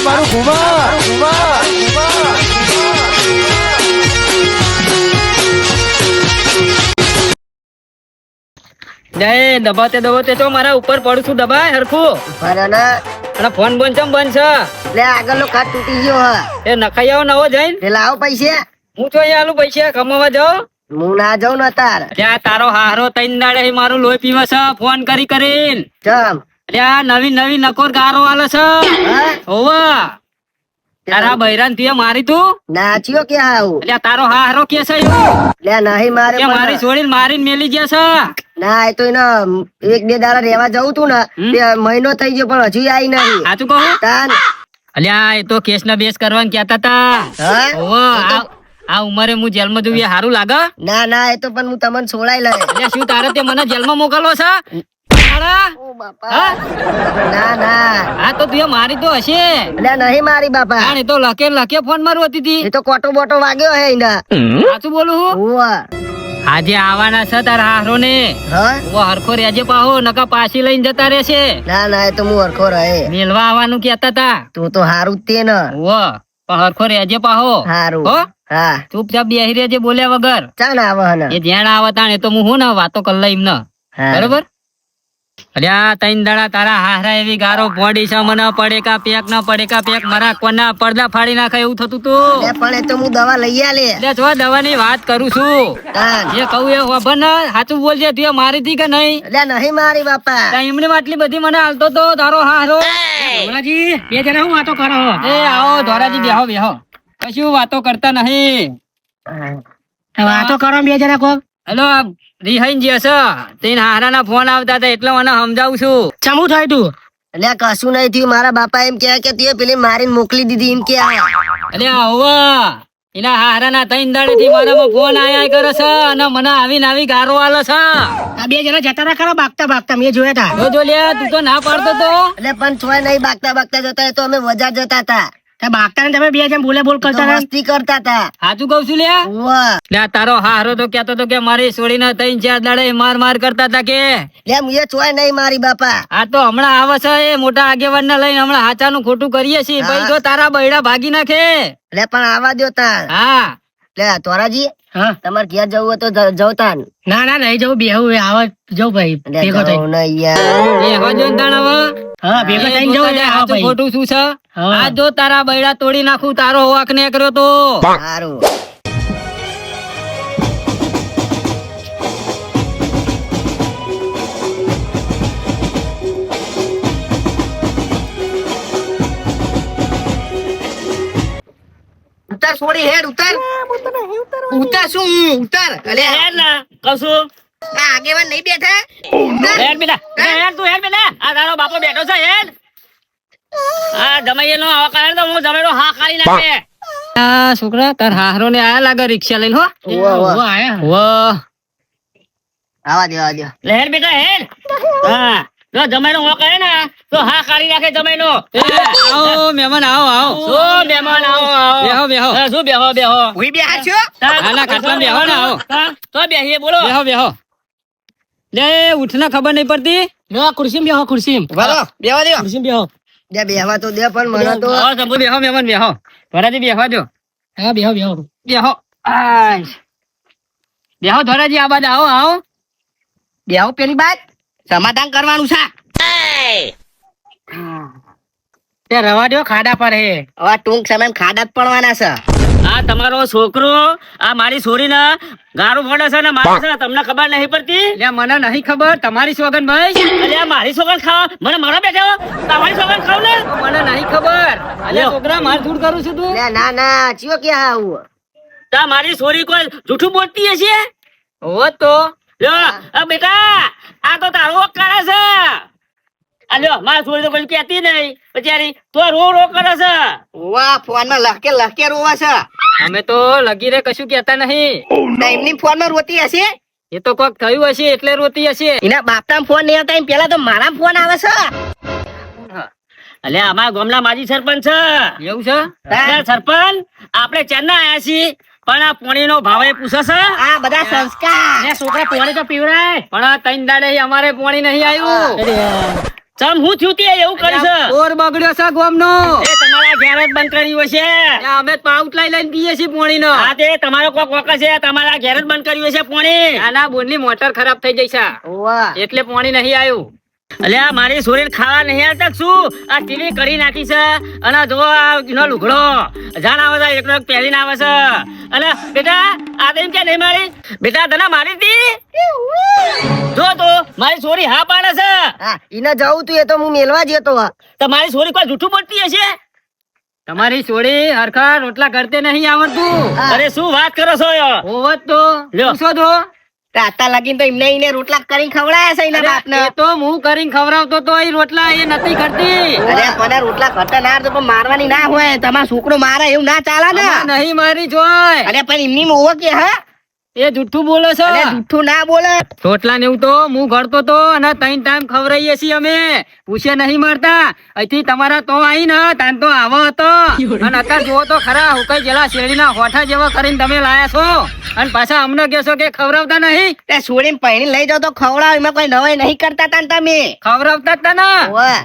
મારું ઘુમા જય દબાતે દબાતે તો મારા ઉપર પડું છું દબાય હરખું બરાબર અને ફોન બંધ ચમ બંધ છે એટલે આગળનો ખાટ તૂટી ગયો હ એ નખાઈ આવો નવો જઈને એટલે આવો પૈસા હું તો અહીંયા આલું પૈસા કમાવા જાઉં હું ના જાઉં ને તાર ત્યાં તારો હારો તૈન દાડે મારું લોહી પીવે છે ફોન કરી કરીને ચમ ત્યાં નવી નવી નકોર ગારો આલે છે હા હોવા તારા બૈરાન તું મારી તું નાચ્યો કે આવું એટલે તારો હારો કે છે એવું એટલે નહીં મારે કે મારી છોડીને મારીને મેલી ગયા છે ના એ તો એને એક બે દાડા રેવા જવું તું ને તે મહિનો થઈ ગયો પણ હજુ આવી નહીં સાચું કહું તાન અલ્યા એ તો કેસ ના બેસ કરવાનું કહેતા તા હા હોવા આ ઉંમરે હું જેલમાં જવું એ હારું લાગે ના ના એ તો પણ હું તમને છોડાઈ લે એટલે શું તારે તે મને જેલમાં મોકલવો છે હાડા? ઓ બાપા હા? ના ના હા તો તું મારી તો હશે એટલે નહીં મારી બાપા કારણ એ તો લખે ફોન મારું હતી એ તો કોટો બોટો વાગ્યો હે એના સાચું બોલું હું ઓવા આજે આવવાના છે તારા હારો ને હા હરખો રેજે પાહો નકા પાછી લઈને જતા રહેશે ના ના એ તો હું હરખો રહે મેલવા આવવાનું કેતા તા તું તો હારું જ તે ને પણ હરખો રેજે પાહો હારું હો હા ચૂપચાપ બેહી રેજે બોલ્યા વગર ચાલ આવે હને એ ધ્યાન આવે તાણ એ તો હું હું ને વાતો કર લઈ એમને હા. બરોબર અલ્યા તૈન દાડા તારા હારા એવી ગારો પોડી છે મને પડેકા પેક મારા કોના પડદા ફાડી નાખે એવું થતું તું લે પણ એ તો હું દવા લઈ આલે એટલે જો દવાની વાત કરું છું તાન. જે કહું એ ખબર ને સાચું બોલજે તું મારી હતી કે નહીં એટલે નહીં મારી બાપા એમને આટલી બધી મને હાલતો તો તારો હારો ધોરાજી બે જણા હું વાતો કરો એ આવો ધોરાજી બેહો કશું વાતો કરતા નહીં વાતો કરો બે જણા કો હેલો રિહાઈન જે છે તેન હારાના ફોન આવતા હતા એટલે મને સમજાવું છું ચમુ થાય તું એટલે કશું નહીં થયું મારા બાપા એમ કહે કે તે પેલી મારીને મોકલી દીધી એમ કે એટલે હોવા એના હારાના તૈન દાડે થી મારામાં ફોન આયા કરે છે અને મને આવીને આવી ગારો આલે છે આ બે જણા જતા ના ખરા બાગતા મેં જોયા હતા જો લે તું તો ના પાડતો તો એટલે પણ છોય નહીં બાગતા જતા તો અમે વજા જતા હતા બાગતા તમે બે જણ બોલ કરતા મસ્તી કરતા હતા સાચું કઉ છું લે લે તારો હારો તો કેતો તો કે મારી છોડીને તૈન ચાર દાડે માર કરતા હતા કે લે મુએ છોય નહીં મારી બાપા આ તો હમણાં આવે છે એ મોટા આગેવાન ને લઈને હમણાં હાચાનું ખોટું કરીએ છીએ ભાઈ જો તારા બૈડા ભાગી નાખે લે પણ આવા દો તા હા લે તોરાજી તમારે ઘેર જવું હોય તો જવતા ના નહીં જવું બેહું આવે જવું ભાઈ ભેગો ખોટું શું છે આ જો તારા બૈડા તોડી નાખું તારો વાક ને કર્યો તો સારું ઉતાર છોડી હેડ ઉતાર શું ઉતાર અલે હેડ ના કશું આ આગેવાન નહીં બેઠા હેડ બેટા હેડ તું હેડ બેટા આ તારો બાપો બેઠો છે હેડ આ જમાઈ નો આવા કરે તો હું જમાઈ નો હા કાઢી નાખે આ છોકરા તાર હારો ને આયા લાગે રિક્ષા લઈને હો આવા દો લે હેડ બેટા હેડ હા જો જમાઈ નો હો કરે ને તો હા કાઢી નાખે જમાઈ નો આવો મહેમાન આવો શું મહેમાન આવો બેહો શું બેહો ઉઈ બેહા છો આના ખાટલા બેહો ને આવો તો બેહીએ બોલો બેહો લે ઉઠના ખબર નહીં પડતી લો ખુરશી બેહો બોલો બેહવા દો ખુરશી બેહો દે બેહવા તો દે પણ મને તો સંભુ બેહો મહેમાન બેહો ધોરાજી બેહવા દો હા બેહો બેહો ધોરાજી આ બાદ આવો બેહો પેલી બાત સમાધાન કરવાનું છે તે રવા દો ખાડા પર હે હવે ટૂંક સમય ખાડા જ પડવાના છે આ તમારો છોકરો આ મારી છોરીને ગારું ફોડે છે ને મારે છે તમને ખબર નહીં પડતી લે મને નહીં ખબર તમારી સોગન ભાઈ અલે મારી સોગન ખાવ મને મારા બેઠો તમારી સોગન ખાવ ને મને નહીં ખબર અલે છોકરા માર ધૂળ કરું છું તું લે ના ચિયો કે આવું તા મારી છોરી કોઈ જૂઠું બોલતી હશે હો તો લ્યો આ બેટા આ તો તારો કરે છે આ લ્યો મારી છોરી તો કોઈ કહેતી નહીં બચારી તો રો કરે છે વાહ ફોન માં લખકે રોવા છે અમે તો લગી રે કશું કહેતા નહીં એમની ફોન માં રોતી હશે એ તો કોક થયું હશે એટલે રોતી હશે એના બાપના ફોન નહીં આવતા એમ પેલા તો મારા ફોન આવે છે અલે અમારા ગામના માજી સરપંચ છે એવું છે સરપંચ આપણે ચેન્ના આયા છીએ પણ આ પાણી નો ભાવ પૂછે છે આ બધા સંસ્કાર છોકરા પાણી તો પીવરાય પણ આ ત્રણ દાડે અમારે પાણી નહીં આવ્યું ચમ હું થયું તે એવું કરી છે ઓર બગડ્યો છે ગામનો એ તમારા ઘેર જ બંધ કર્યું હશે. અમે પાઉટ લઈને પીએ છીએ પોણી નો. હા તે તમારો કોક વખત છે, તમારા ઘેર જ બંધ કર્યું હશે પાણી. આના બોનની મોટર ખરાબ થઈ જઈ છે વાહ એટલે પાણી નહીં આવ્યું. અલ્યા મારી સોરીને ખાવા નહીં આવતા કે શું? આ ટીવી કરી નાખી છે અને જો આ એનો લુગડો જાણ આવે છે એકનો એક પહેરીને આવે છે. અને બેટા આ તો એમ કે નહીં મારી બેટા તને મારી હતી જો તો મારી સોરી હા પાડે છે. હા ઈને જવું તું એ તો હું મેલવા જતો હા. તો મારી સોરી કોઈ જૂઠું બોલતી હશે? તમારી છોડી હરખા રોટલા કરતે નહીં આવડતું. હા. અરે શું વાત કરો છો યાર? હોવત તો લ્યો. પૂછો તો. રાતા લાગીને તો એમને રોટલા કરીને ખવડાયા છે એના અરે, બાપને. એ તો હું કરીને ખવડાવતો તો એ રોટલા એ નથી કરતી. અરે મને રોટલા ઘટે ના તો પણ મારવાની ના હોય. તમારો છોકરો મારે એવું ના ચાલે ને. આમાં નહીં મારી જોય. અરે પણ એમની મોવો કે હા એ જુઠ્ઠું બોલે છે. અરે જૂઠું ના બોલે. રોટલા ને એવું તો હું ઘડતો તો અને 3 ટાઈમ ખવડાવીએ છીએ અમે. પૂછે નહીં મારતા. અહીંથી તમારા તો આઈ ને તાન તો આવો હતો અને અત્યારે જુઓ તો ખરા હુકાઈ ગયેલા શેરડીના હોઠા જેવા કરીને તમે લાયા છો અને પાછા અમને કહેશો કે ખવડાવતા નહીં. તે છોડીને પૈણી લઈ જાવ તો ખવડાવ. એમાં કોઈ નવાઈ નહીં કરતા તા ને તમે. ખવડાવતા જ તા ને. વાહ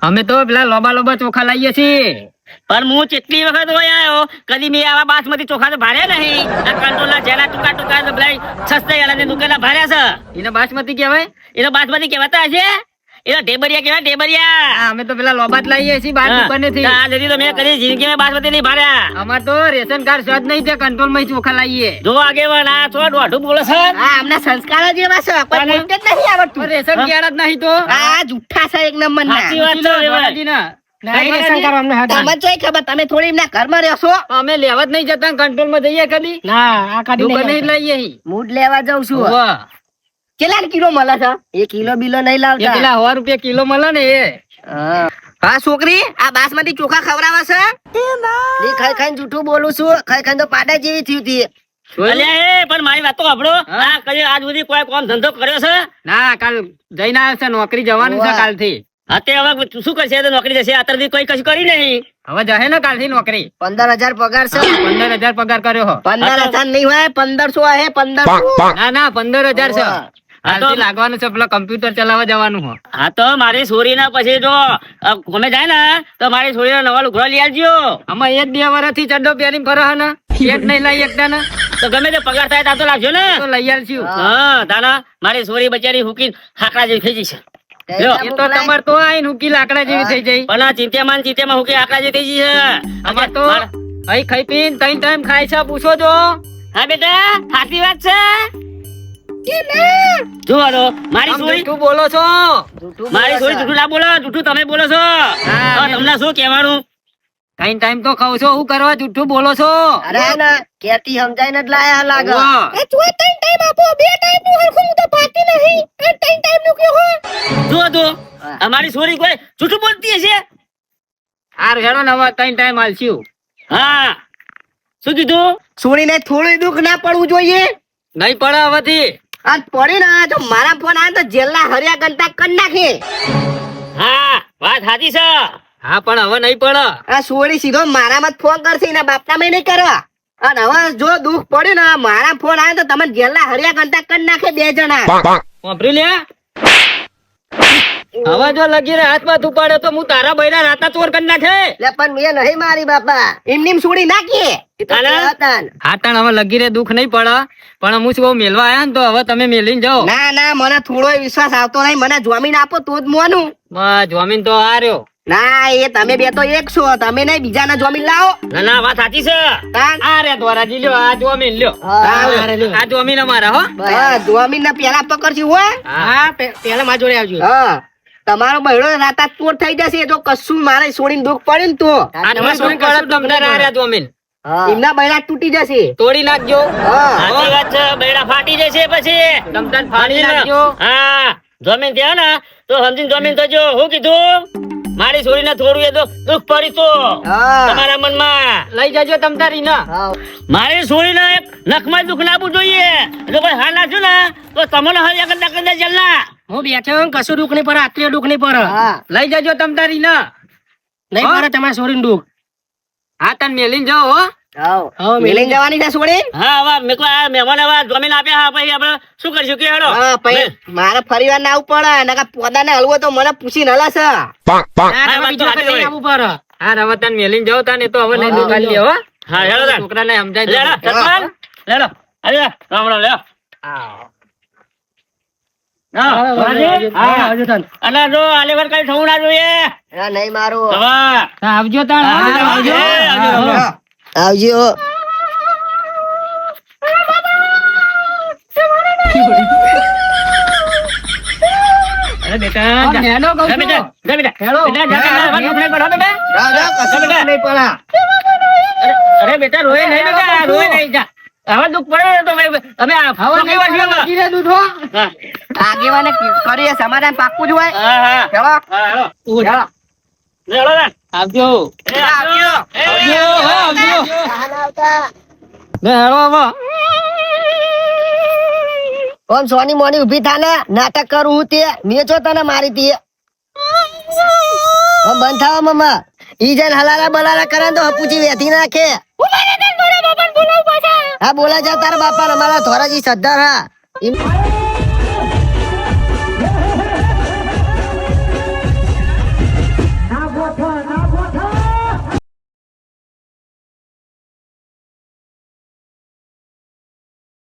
અમે તો પેલા લોબા લોબા ચોખા લાવીએ છીએ. પણ હું કેટલી વખત હોય આવ્યો કદી મેં આવા બાસમતી ચોખા તો ભાર્યા નહીં. આ કંટ્રોલના જેના ટુકા ટુકા તો પેલા સસ્તા વાળાને દુકાનના ભાર્યા છે. એને બાસમતી કહેવાય. એ તો બાસમતી કહેવાતા હશે. એ તો ઢેબરિયા કહેવાય ઢેબરિયા. હા, અમે તો પેલા લોબા જ લાવીએ છીએ બહાર દુકાનેથી. આ જરી તો મેં કદી જિંદગીમાં બાસમતી નહીં ભાર્યા. અમાર તો રેશન કાર્ડ સ્વાદ નહીં તે કંટ્રોલ માં ચોખા લાવીએ. જો આગેવાન આ છો દોઢું બોલે છે. હા આમના સંસ્કાર જ એવા છે. કોઈ અને? બોલતે જ નહીં આવડતું. રેશન કાર્ડ જ નહીં તો. આ જુઠ્ઠા છે એક નંબર સાચી ના. વાત છે વેવાય. નહીં રેશન કાર્ડ અમને હતા. તમને ચોય ખબર તમે થોડી એમના ઘરમાં રહેશો. અમે લેવા જ નહીં જતા કંટ્રોલ માં જઈએ કદી. દુકાને જ લઈએ અહીં. મૂડ લેવા જાઉં છું. વાહ. કેટલા કિલો મળે છે? એ કિલો બિલો નહીં એ લાવતા. પેલા 100 રૂપિયા કિલો મળે ને એ. હા. હા છોકરી આ બાસમતી ચોખા ખવડાવે છે. એ ખાઈ ખાઈને જૂઠું બોલું છું. ખાઈ ખાઈને તો પાડા જેવી થયું હતી. અલ્યા એ પણ મારી વાત તો સાંભળો. આ કદી આજ સુધી કોઈ કામ ધંધો કર્યો છે? ના કાલ જઈને આવ્યો છે નોકરી જવાનું છે વાહ. કાલથી. હા તે હવે શું કરશે? એ તો નોકરી જશે. અત્યારથી કોઈ કશું કરી નહીં. હવે જશે ને કાલથી નોકરી. 15,000 પગાર છે. 15,000 પગાર કર્યો હો. 15,000 નહીં હોય 1500 હે 1500. ના ના 15,000 છે. વાહ. કાલથી લાગવાનું છે પેલા કમ્પ્યુટર ચલાવવા જવાનું હો. હા તો મારી છોરી ના પછી જો ગમે જાય ને તો મારી છોરી નવા લુગડો લઈ આવજો. આમાં 1-2 વર્ષથી ચડ્ડો પહેરીને ફરે હે ને પેટ નહીં લઈ એકતા ને તો ગમે તે પગાર થાય ત્યાં તો લાગજો ને. તો લઈ આવશું. હા તાના મારી છોરી બચારી હુકી હાકડા જેવી થઈ જશે. લ્યો. એ તો તમાર તો આઈને હુકી લાકડા જેવી થઈ જાય. પણ આ ચિંત્યામાં હુકી હાકડા જેવી થઈ જશે. અમાર તો અહીં ખાઈ પીને 3 ટાઈમ ખાય છે પૂછો જો. હા બેટા સાચી વાત છે. જુઓ તો મારી આમ છોરી જૂઠું બોલો છો. મારી છોરી જૂઠું ના બોલો. જૂઠું તમે બોલો છો. હા, તો તમને શું કહેવાનું? 3 ટાઈમ તો ખાવ છો શું કરવા જૂઠું બોલો છો. અરે ના કેતી સમજાઈને જ લાયા લાગે. વાહ. એ તું 3 ટાઈમ આપો 2 ટાઈમ નું હરખું તો પાતી નહીં. 3 ટાઈમ નું કયો હો. જુઓ તો અમારી છોરી કોઈ જૂઠું બોલતી હશે? હાર હેડો ને હવે 3 ટાઈમ આલશું. હા શું કીધું? છોડીને થોડું દુઃખ ના પડવું જોઈએ. નહીં પડે હવેથી. આ પડી ને તો મારા ફોન આવે તો જેલના હરિયા ગંતા કરી નાખે. હા વાત સાચી છે. હા પણ હવે નહીં પડે. આ છોડી સીધો મારામાં જ ફોન કરશે એના બાપના મેં નહીં કરવા. અને હવે જો દુઃખ પડ્યું ને મારા ફોન આવે તો તમે જેલના હરિયા ગંતા કરી નાખે 2 જણા. વાપરી લે. હવે જો લગી રે હાથ માં ઉપાડે તો હું તારા બૈરા રાતા ચોર કરી નાખે. લે પણ મેં નહીં મારી બાપા. એમની છોડી નાખીએ. એ તો આના? હતા ને. હા તાણ હવે લગી રે દુઃખ નહીં પડે પણ હું શું મેલવા આયા ને તો હવે તમે મેલીને જાઓ. ના ના મને થોડો વિશ્વાસ આવતો નહીં. મને જમીન આપો તો જ મોનું. બસ જમીન તો આ રહ્યો. ના એ તમે બે તો એક છો. તમે નહીં બીજાના જમીન લાવો. ના ના વાત સાચી છે. તાન. આ રે દ્વારાજી લ્યો આ જમીન લ્યો. હા, આ જમીન અમારા હો. હા, જમીન ના પેલા પકડજી હોય. હા પેલા માં જોડે આવજો. હા તમારો બહેડો રાતા ચોર થઈ જશે જો કશું મારે છોડીને દુઃખ પડે ને તો. આ તમારે શું કરો તમને આ રે જમીન એમના બૈરા તૂટી જશે. તોડી નાખજો. હા સાચી વાત છે. બેડા ફાટી જશે પછી. તમતાન ફાડી નાખજો. હા જમીન થયા ને તો સમજીને જમીન થજો. શું કીધું? મારી છોરીને થોડું એ તો દુઃખ પડી તો હા તમારા મનમાં. લઈ જજો તમતારી ના. હા. મારી છોરીને એક નખમાં દુઃખ ના આપવું જોઈએ. જો કોઈ હાલ નાખ્યું ને તો તમને હાલ એક દે જેલના. હું બેઠો હું કશું દુઃખ નહીં પડે આટલી દુઃખ નહીં પડે. હા. લઈ જજો તમતારી ના. નહીં હા? પડે તમારે છોડીને દુઃખ. હા તને મેલીને જાઓ હો. હા મેલીને જવાની છે છોડી. હા હવે મેં કહ્યું આ મહેમાન હવે જમીન આપ્યા. હા પછી આપણે શું કરીશું કે હેડો. હા પછી મારે ફરીવાર ના આવવું પડે. નકર પોદાને હલવો તો મને પૂછીને હલાશે. ના, હા, તમે વાત તો બીજી વખત સાચી નહીં હોય. આવવું પડે. હા હવે તને મેલીને જાઓ તાને તો હવે નહીં દુકાન લે હો હા હેલો તાન. છોકરાને સમજાય દે. લેડો સરપંચ લેડો આવી જા. રામ રામ લેડો હા સોનાજી? હા. અને જો આલે વાર કઈ થવું ના જોઈએ નહીં મારું તમા હા, આવજો તાણ હો. આવજો. આવજો. આવજો અરે બેટા આમ જા. નેનો કહું જા બેટા છું. જા બેટા હેલો. બેટા જા બેટા વાત નહીં કરો બેટા નહીં પડા અરે બેટા રોય નહીં બેટા રોય નહીં જા હવે દુઃખ પડે ને તો ભાઈ અમે આ હવે તો કઈ વાત નહીં નહીં. જીરે દૂધ હો. હા આગેવાને કરીએ સમાધાન પાક્કું જ હોય હા હા હેલો હા હેલો હેલો. લેડો તાન. આવજો એ આવજો. એ આવજો હો, આવજો વાહન આવતા. લે હેલો હવે ઓમ સોની મોની ઉભી થા ને નાટક કરું હું તે મેચો તને મારી તી ઓમ બંધ થાવ મમ્મા ઈ જન હલાલા બલાલા કરે ને તો હપુચી વેથી નાખે હા બોલા જા તારા બાપા અમારા ધોરાજી સરદાર હા